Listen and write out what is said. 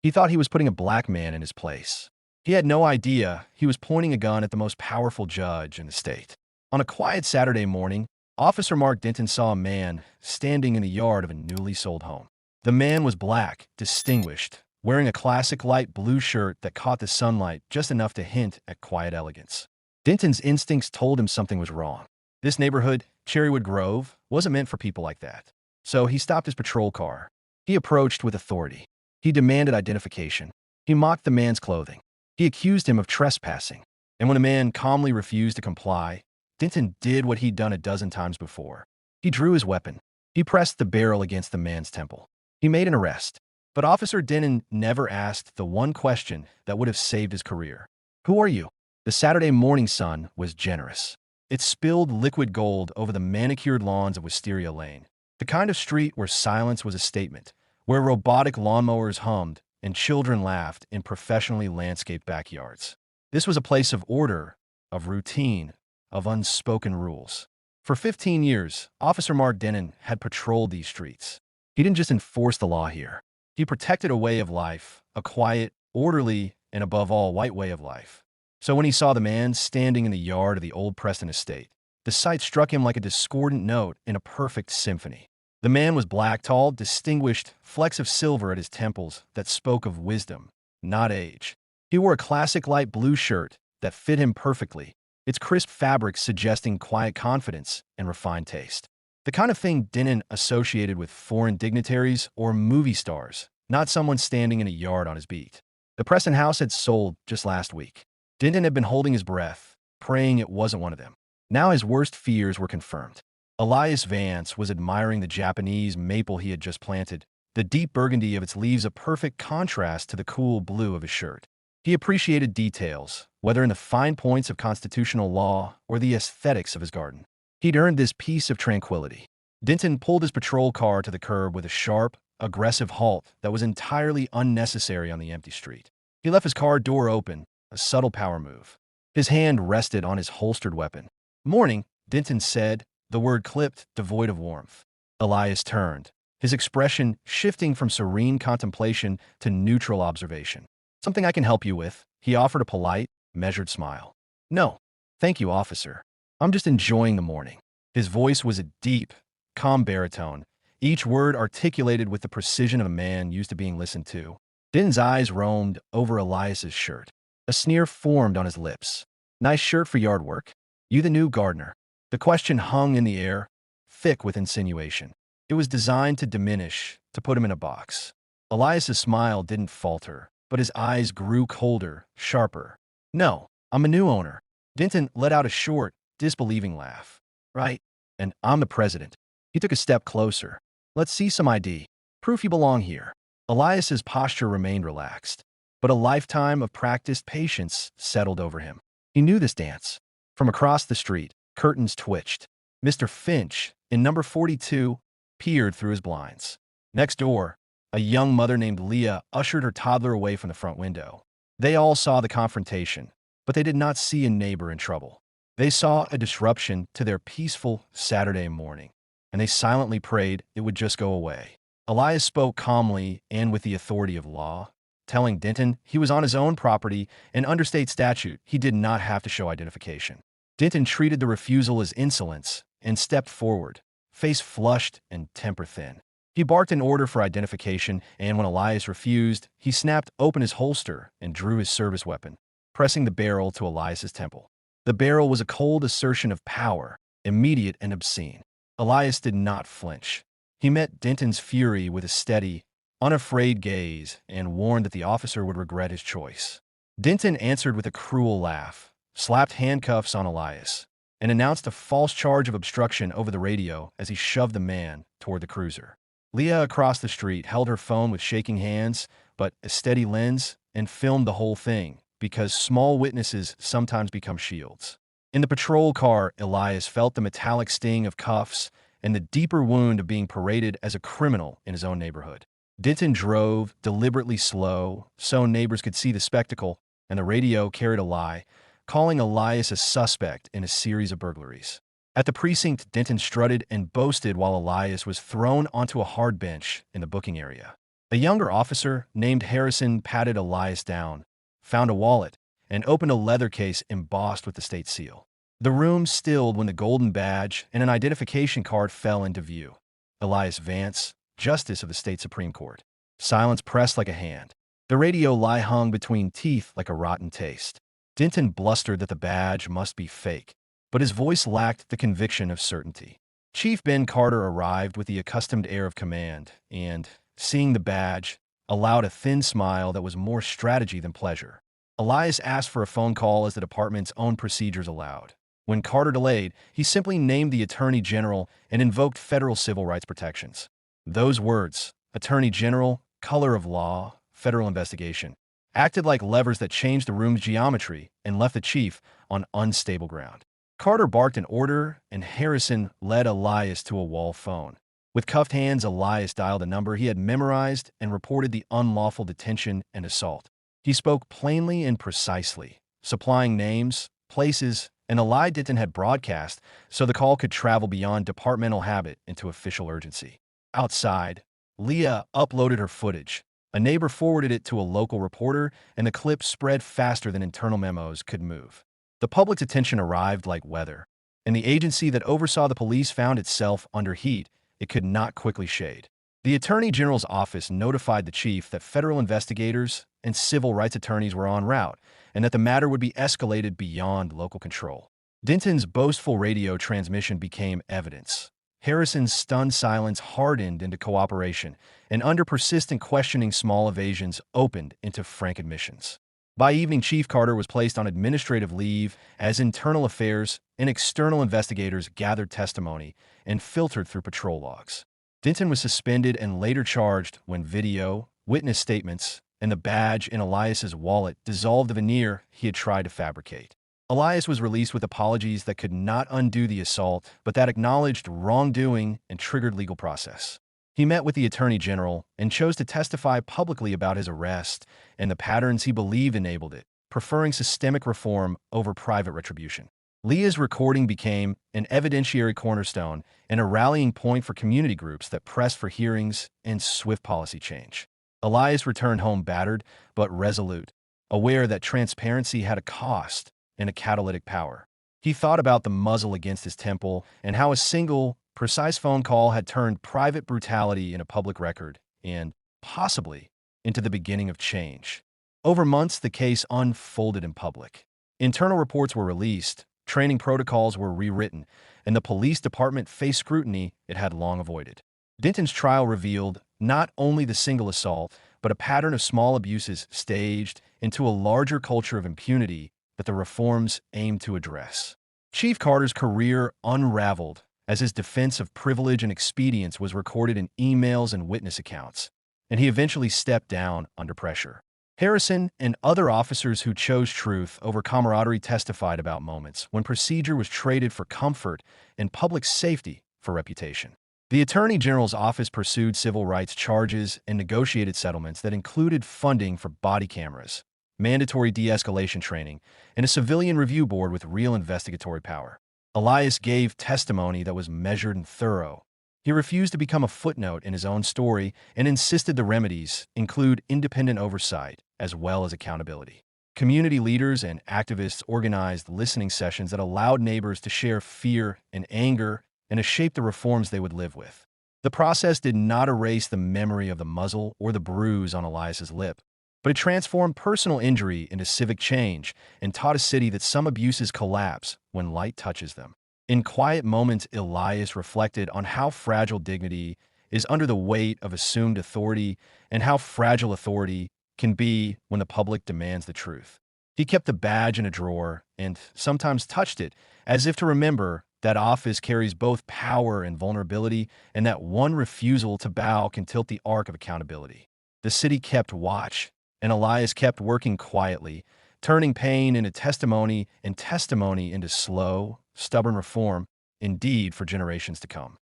He thought he was putting a black man in his place. He had no idea he was pointing a gun at the most powerful judge in the state. On a quiet Saturday morning, Officer Mark Denton saw a man standing in the yard of a newly sold home. The man was black, distinguished, wearing a classic light blue shirt that caught the sunlight just enough to hint at quiet elegance. Denton's instincts told him something was wrong. This neighborhood, Cherrywood Grove, wasn't meant for people like that. So he stopped his patrol car. He approached with authority. He demanded identification. He mocked the man's clothing. He accused him of trespassing. And when the man calmly refused to comply, Denton did what he'd done a dozen times before. He drew his weapon. He pressed the barrel against the man's temple. He made an arrest. But Officer Denton never asked the one question that would have saved his career. Who are you? The Saturday morning sun was generous. It spilled liquid gold over the manicured lawns of Wisteria Lane, the kind of street where silence was a statement, where robotic lawnmowers hummed and children laughed in professionally landscaped backyards. This was a place of order, of routine, of unspoken rules. For 15 years, Officer Mark Denton had patrolled these streets. He didn't just enforce the law here. He protected a way of life, a quiet, orderly, and above all, white way of life. So when he saw the man standing in the yard of the old Preston estate, the sight struck him like a discordant note in a perfect symphony. The man was black, tall, distinguished, flecks of silver at his temples that spoke of wisdom, not age. He wore a classic light blue shirt that fit him perfectly, its crisp fabric suggesting quiet confidence and refined taste. The kind of thing Denton associated with foreign dignitaries or movie stars, not someone standing in a yard on his beat. The Preston house had sold just last week. Denton had been holding his breath, praying it wasn't one of them. Now his worst fears were confirmed. Elias Vance was admiring the Japanese maple he had just planted, the deep burgundy of its leaves a perfect contrast to the cool blue of his shirt. He appreciated details, whether in the fine points of constitutional law or the aesthetics of his garden. He'd earned this peace of tranquility. Denton pulled his patrol car to the curb with a sharp, aggressive halt that was entirely unnecessary on the empty street. He left his car door open, a subtle power move. His hand rested on his holstered weapon. "Morning," Denton said, the word clipped, devoid of warmth. Elias turned, his expression shifting from serene contemplation to neutral observation. "Something I can help you with?" He offered a polite, measured smile. "No, thank you, officer. I'm just enjoying the morning." His voice was a deep, calm baritone, each word articulated with the precision of a man used to being listened to. Denton's eyes roamed over Elias's shirt. A sneer formed on his lips. "Nice shirt for yard work. You the new gardener?" The question hung in the air, thick with insinuation. It was designed to diminish, to put him in a box. Elias's smile didn't falter, but his eyes grew colder, sharper. "No, I'm a new owner." Denton let out a short, disbelieving laugh. "Right, and I'm the president." He took a step closer. "Let's see some ID. Proof you belong here." Elias's posture remained relaxed, but a lifetime of practiced patience settled over him. He knew this dance. From across the street, curtains twitched. Mr. Finch, in number 42, peered through his blinds. Next door, a young mother named Leah ushered her toddler away from the front window. They all saw the confrontation, but they did not see a neighbor in trouble. They saw a disruption to their peaceful Saturday morning, and they silently prayed it would just go away. Elias spoke calmly and with the authority of law, telling Denton he was on his own property and under state statute he did not have to show identification. Denton treated the refusal as insolence and stepped forward, face flushed and temper thin. He barked an order for identification, and when Elias refused, he snapped open his holster and drew his service weapon, pressing the barrel to Elias's temple. The barrel was a cold assertion of power, immediate and obscene. Elias did not flinch. He met Denton's fury with a steady, unafraid gaze and warned that the officer would regret his choice. Denton answered with a cruel laugh, slapped handcuffs on Elias, and announced a false charge of obstruction over the radio as he shoved the man toward the cruiser. Leah across the street held her phone with shaking hands, but a steady lens, and filmed the whole thing, because small witnesses sometimes become shields. In the patrol car, Elias felt the metallic sting of cuffs and the deeper wound of being paraded as a criminal in his own neighborhood. Denton drove deliberately slow so neighbors could see the spectacle, and the radio carried a lie, calling Elias a suspect in a series of burglaries. At the precinct, Denton strutted and boasted while Elias was thrown onto a hard bench in the booking area. A younger officer named Harrison patted Elias down, found a wallet, and opened a leather case embossed with the state seal. The room stilled when the golden badge and an identification card fell into view. Elias Vance, Justice of the State Supreme Court. Silence pressed like a hand. The radio lie hung between teeth like a rotten taste. Denton blustered that the badge must be fake, but his voice lacked the conviction of certainty. Chief Ben Carter arrived with the accustomed air of command and, seeing the badge, allowed a thin smile that was more strategy than pleasure. Elias asked for a phone call as the department's own procedures allowed. When Carter delayed, he simply named the Attorney General and invoked federal civil rights protections. Those words, Attorney General, color of law, federal investigation, acted like levers that changed the room's geometry and left the chief on unstable ground. Carter barked an order, and Harrison led Elias to a wall phone. With cuffed hands, Elias dialed a number he had memorized and reported the unlawful detention and assault. He spoke plainly and precisely, supplying names, places, and a lie Denton had broadcast so the call could travel beyond departmental habit into official urgency. Outside, Leah uploaded her footage. A neighbor forwarded it to a local reporter, and the clip spread faster than internal memos could move. The public's attention arrived like weather, and the agency that oversaw the police found itself under heat it could not quickly shade. The Attorney General's office notified the chief that federal investigators and civil rights attorneys were en route, and that the matter would be escalated beyond local control. Denton's boastful radio transmission became evidence. Harrison's stunned silence hardened into cooperation, and under persistent questioning, small evasions opened into frank admissions. By evening, Chief Carter was placed on administrative leave as internal affairs and external investigators gathered testimony and filtered through patrol logs. Denton was suspended and later charged when video, witness statements, and the badge in Elias's wallet dissolved the veneer he had tried to fabricate. Elias was released with apologies that could not undo the assault, but that acknowledged wrongdoing and triggered legal process. He met with the Attorney General and chose to testify publicly about his arrest and the patterns he believed enabled it, preferring systemic reform over private retribution. Leah's recording became an evidentiary cornerstone and a rallying point for community groups that pressed for hearings and swift policy change. Elias returned home battered but resolute, aware that transparency had a cost and a catalytic power. He thought about the muzzle against his temple and how a single, precise phone call had turned private brutality into public record and, possibly, into the beginning of change. Over months, the case unfolded in public. Internal reports were released, training protocols were rewritten, and the police department faced scrutiny it had long avoided. Denton's trial revealed not only the single assault, but a pattern of small abuses staged into a larger culture of impunity that the reforms aimed to address. Chief Carter's career unraveled as his defense of privilege and expedience was recorded in emails and witness accounts, and he eventually stepped down under pressure. Harrison and other officers who chose truth over camaraderie testified about moments when procedure was traded for comfort and public safety for reputation. The Attorney General's office pursued civil rights charges and negotiated settlements that included funding for body cameras, mandatory de-escalation training, and a civilian review board with real investigatory power. Elias gave testimony that was measured and thorough. He refused to become a footnote in his own story and insisted the remedies include independent oversight as well as accountability. Community leaders and activists organized listening sessions that allowed neighbors to share fear and anger and to shape the reforms they would live with. The process did not erase the memory of the muzzle or the bruise on Elias's lip, but it transformed personal injury into civic change and taught a city that some abuses collapse when light touches them. In quiet moments, Elias reflected on how fragile dignity is under the weight of assumed authority and how fragile authority can be when the public demands the truth. He kept the badge in a drawer and sometimes touched it as if to remember that office carries both power and vulnerability, and that one refusal to bow can tilt the arc of accountability. The city kept watch, and Elias kept working quietly, turning pain into testimony and testimony into slow, stubborn reform, indeed for generations to come.